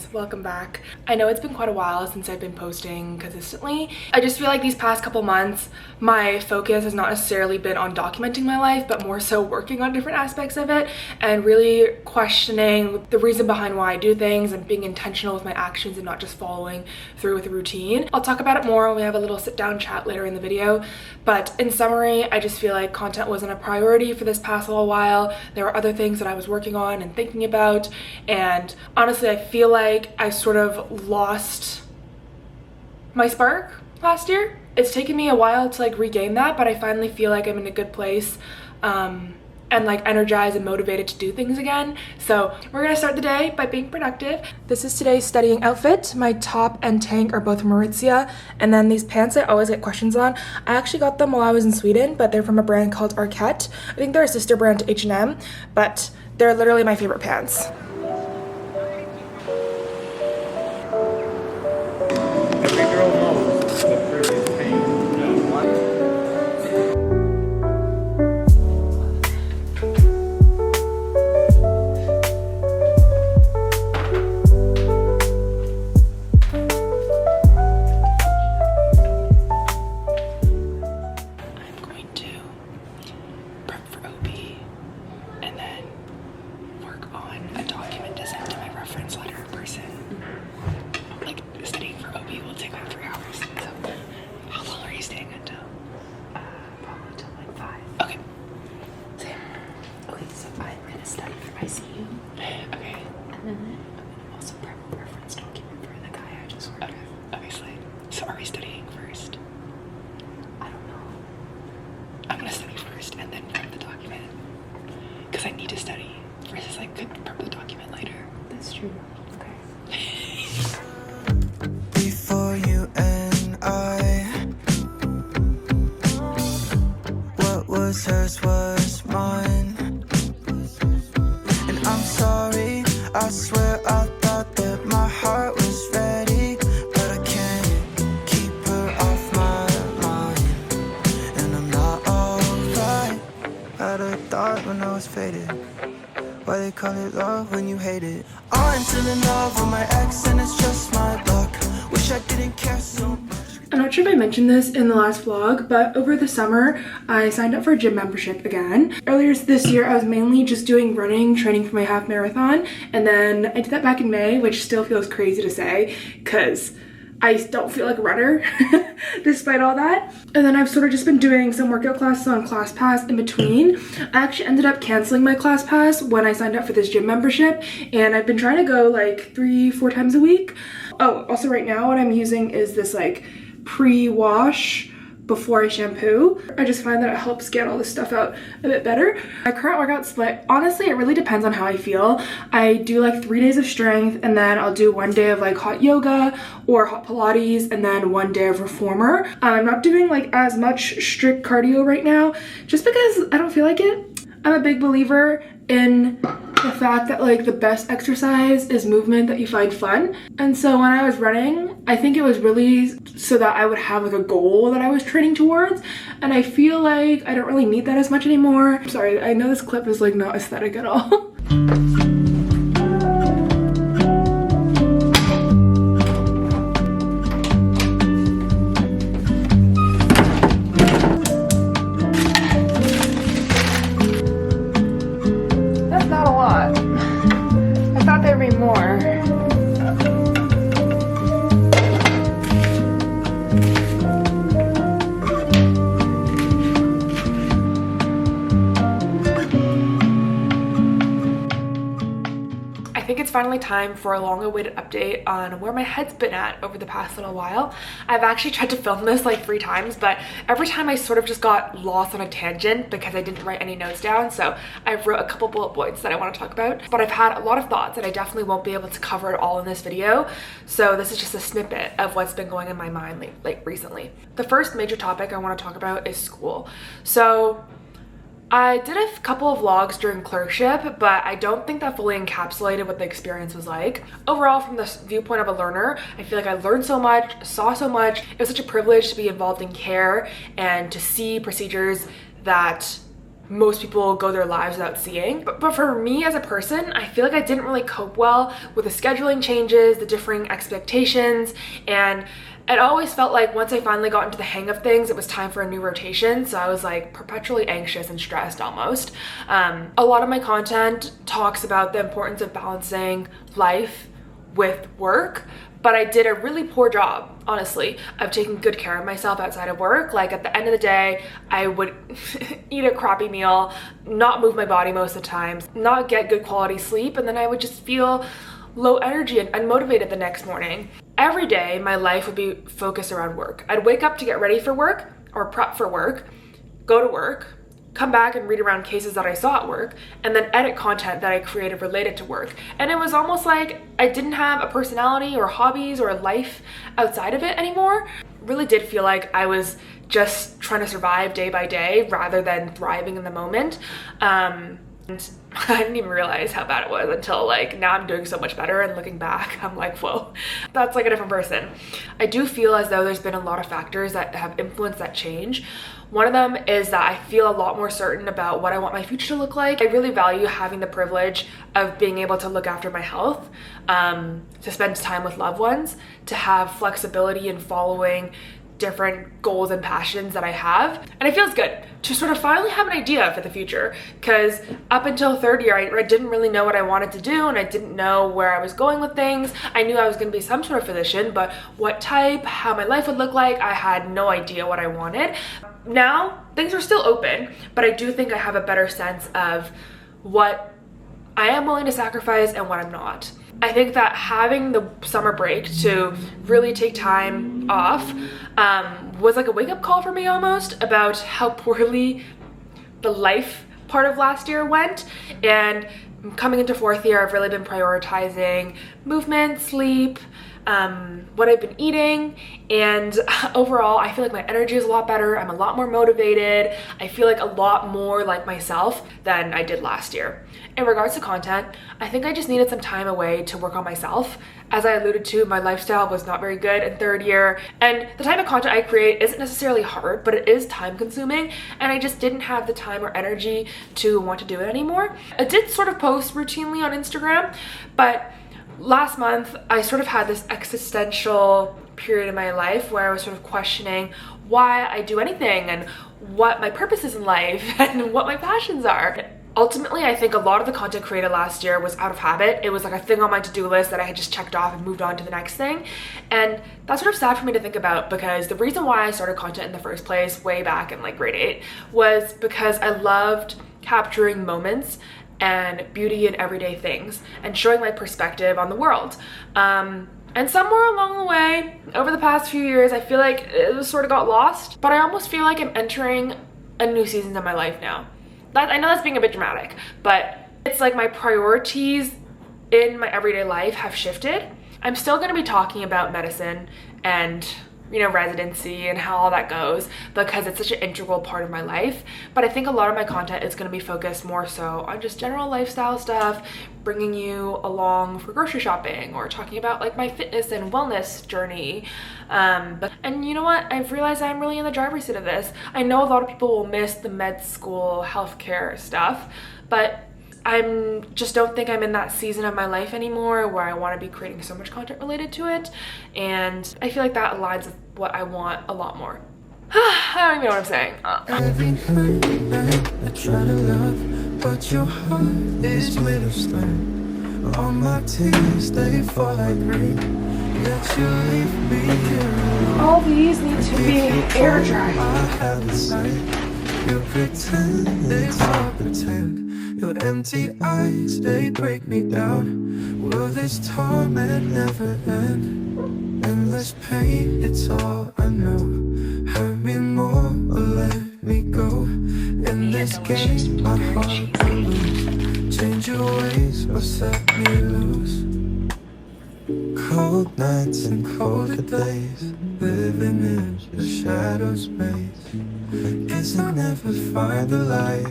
guys, welcome back. I know it's been quite a while since I've been posting consistently. I just feel like these past couple months my focus has not necessarily been on documenting my life, but more so working on different aspects of it and really questioning the reason behind why I do things and being intentional with my actions and not just following through with a routine. I'll talk about it more when we have a little sit down chat later in the video, but in summary, I just feel like content wasn't a priority for this past little while. There were other things that I was working on and thinking about, and honestly I feel like I sort of lost my spark last year. It's taken me a while to like regain that, but I finally feel like I'm in a good place and like energized and motivated to do things again. So we're gonna start the day by being productive. This is today's studying outfit. My top and tank are both from Aritzia, and then these pants I always get questions on. I actually got them while I was in Sweden, but they're from a brand called Arket. I think they're a sister brand to H&M, but they're literally my favorite pants. Every girl knows the perfect pain. I'm going to prep for OB and then work on a document to send to my reference letter person. Like, studying for OB will take like 3 hours. So, how long are you staying until? Probably till like 5. Okay. Same. Okay, so I'm gonna study for ICU. Okay. And then I'm also prep a reference document for the guy I just worked with. Obviously. So are we studying first? I don't know. I'm gonna study first and then prep the document. Because I need to study versus I could prep the document later. That's true. Okay. Before you and I, what was hers was mine. And I'm sorry, I swear I thought that my heart was ready, but I can't keep her off my mind. And I'm not alright. Had a thought when I was faded. Why they call it love when you hate it? I'm still in love with my ex and it's just my luck. Wish I didn't care so much. I'm not sure if I mentioned this in the last vlog, but over the summer I signed up for a gym membership again. Earlier this year I was mainly just doing running, training for my half marathon, and then I did that back in May, which still feels crazy to say because I don't feel like a runner despite all that. And then I've sort of just been doing some workout classes on ClassPass in between. I actually ended up canceling my ClassPass when I signed up for this gym membership, and I've been trying to go like 3-4 times a week. Oh, also right now what I'm using is this like pre-wash before I shampoo. I just find that it helps get all this stuff out a bit better. My current workout split, honestly, it really depends on how I feel. I do like 3 days of strength, and then I'll do 1 day of like hot yoga or hot Pilates, and then 1 day of reformer. I'm not doing like as much strict cardio right now, just because I don't feel like it. I'm a big believer in the fact that like the best exercise is movement that you find fun. And so when I was running, I think it was really so that I would have like a goal that I was training towards, and I feel like I don't really need that as much anymore. I'm sorry, I know this clip is like not aesthetic at all. That's not a lot. I thought there'd be more. I think it's finally time for a long-awaited update on where my head's been at over the past little while. I've actually tried to film this like 3 times, but every time I sort of just got lost on a tangent because I didn't write any notes down. So I wrote a couple bullet points that I want to talk about, but I've had a lot of thoughts and I definitely won't be able to cover it all in this video. So this is just a snippet of what's been going in my mind like recently. The first major topic I want to talk about is school. So I did a couple of vlogs during clerkship, but I don't think that fully encapsulated what the experience was like. Overall, from the viewpoint of a learner, I feel like I learned so much, saw so much. It was such a privilege to be involved in care and to see procedures that most people go their lives without seeing. But for me as a person, I feel like I didn't really cope well with the scheduling changes, the differing expectations, and it always felt like once I finally got into the hang of things, it was time for a new rotation. So I was like perpetually anxious and stressed almost. A lot of my content talks about the importance of balancing life with work, but I did a really poor job, honestly, of taking good care of myself outside of work. Like at the end of the day, I would eat a crappy meal, not move my body most of the time, not get good quality sleep, and then I would just feel low energy and unmotivated the next morning. Every day, my life would be focused around work. I'd wake up to get ready for work or prep for work, go to work, come back and read around cases that I saw at work, and then edit content that I created related to work. And it was almost like I didn't have a personality or hobbies or a life outside of it anymore. Really did feel like I was just trying to survive day by day rather than thriving in the moment. And I didn't even realize how bad it was until like now I'm doing so much better, and looking back I'm like, whoa, that's like a different person. I do feel as though there's been a lot of factors that have influenced that change. One of them is that I feel a lot more certain about what I want my future to look like. I really value having the privilege of being able to look after my health, to spend time with loved ones, to have flexibility in following different goals and passions that I have. And it feels good to sort of finally have an idea for the future, because up until third year, I didn't really know what I wanted to do, and I didn't know where I was going with things. I knew I was going to be some sort of physician, but what type, how my life would look like, I had no idea what I wanted. Now, things are still open, but I do think I have a better sense of what I am willing to sacrifice and what I'm not. I think that having the summer break to really take time off was like a wake-up call for me almost about how poorly the life part of last year went. And coming into fourth year, I've really been prioritizing movement, sleep, what I've been eating, and overall I feel like my energy is a lot better. I'm a lot more motivated. I feel like a lot more like myself than I did last year. In regards to content, I think I just needed some time away to work on myself. As I alluded to, my lifestyle was not very good in third year, and the type of content I create isn't necessarily hard, but it is time consuming, and I just didn't have the time or energy to want to do it anymore. I did sort of post routinely on Instagram, but last month I sort of had this existential period in my life where I was sort of questioning why I do anything and what my purpose is in life and what my passions are. Ultimately, I think a lot of the content created last year was out of habit. It was like a thing on my to-do list that I had just checked off and moved on to the next thing. And that's sort of sad for me to think about, because the reason why I started content in the first place way back in like grade 8 was because I loved capturing moments and beauty in everyday things and showing my perspective on the world. And somewhere along the way, over the past few years, I feel like it sort of got lost, but I almost feel like I'm entering a new season in my life now. I know that's being a bit dramatic, but it's like my priorities in my everyday life have shifted. I'm still going to be talking about medicine and, you know, residency and how all that goes, because it's such an integral part of my life. But I think a lot of my content is going to be focused more so on just general lifestyle stuff, bringing you along for grocery shopping or talking about like my fitness and wellness journey. And you know what? I've realized I'm really in the driver's seat of this. I know a lot of people will miss the med school healthcare stuff, but I just don't think I'm in that season of my life anymore where I want to be creating so much content related to it. And I feel like that aligns with what I want a lot more. I don't even know what I'm saying. Every night I try to love, but your heart is made of stone. All my tears, they fall like rain. Yet you leave me here. All these need to be air dried. I have the sight. You pretend it's all pretend. Your empty eyes, they break me down. Will this torment never end? Endless pain, it's all I know. Hurt me more or let me go. In this game, my heart will lose. Change your ways or set me loose. Cold nights and colder days, living in your shadow space. Guess I'll never find the light,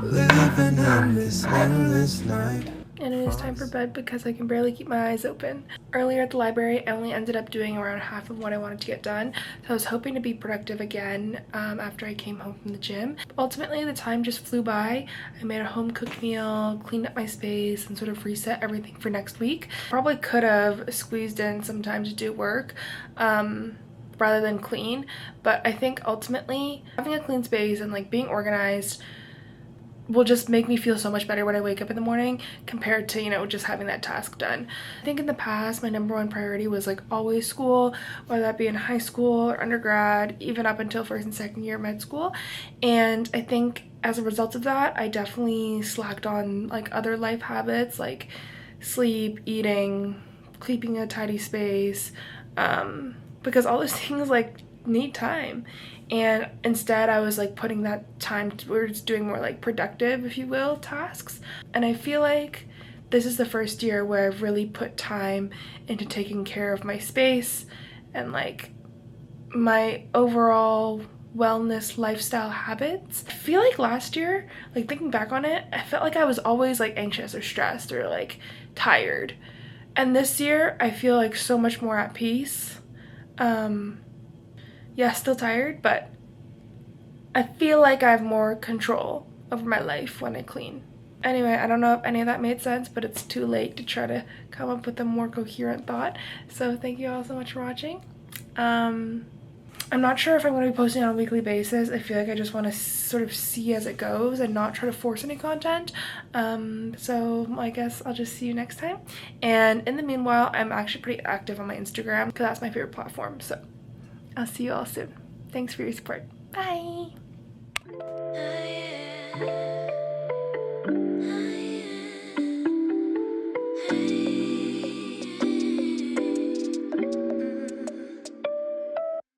living in this endless night. and it is time for bed because I can barely keep my eyes open. Earlier at the library, I only ended up doing around half of what I wanted to get done, so I was hoping to be productive again after I came home from the gym. But ultimately, the time just flew by. I made a home-cooked meal, cleaned up my space, and sort of reset everything for next week. Probably could have squeezed in some time to do work rather than clean, but I think ultimately having a clean space and like being organized will just make me feel so much better when I wake up in the morning compared to, you know, just having that task done. I think in the past, my number one priority was like always school, whether that be in high school or undergrad, even up until first and second year med school. And I think as a result of that, I definitely slacked on like other life habits like sleep, eating, keeping a tidy space, because all those things like need time. And instead I was like putting that time towards doing more like productive, if you will, tasks. And I feel like this is the first year where I've really put time into taking care of my space and like my overall wellness lifestyle habits. I feel like last year, like thinking back on it, I felt like I was always like anxious or stressed or like tired. And this year I feel like so much more at peace. Yeah, still tired, but I feel like I have more control over my life when I clean. Anyway, I don't know if any of that made sense, but it's too late to try to come up with a more coherent thought. So thank you all so much for watching. I'm not sure if I'm going to be posting on a weekly basis. I feel like I just want to sort of see as it goes and not try to force any content. So I guess I'll just see you next time. And in the meanwhile, I'm actually pretty active on my Instagram because that's my favorite platform. So I'll see you all soon. Thanks for your support. Bye!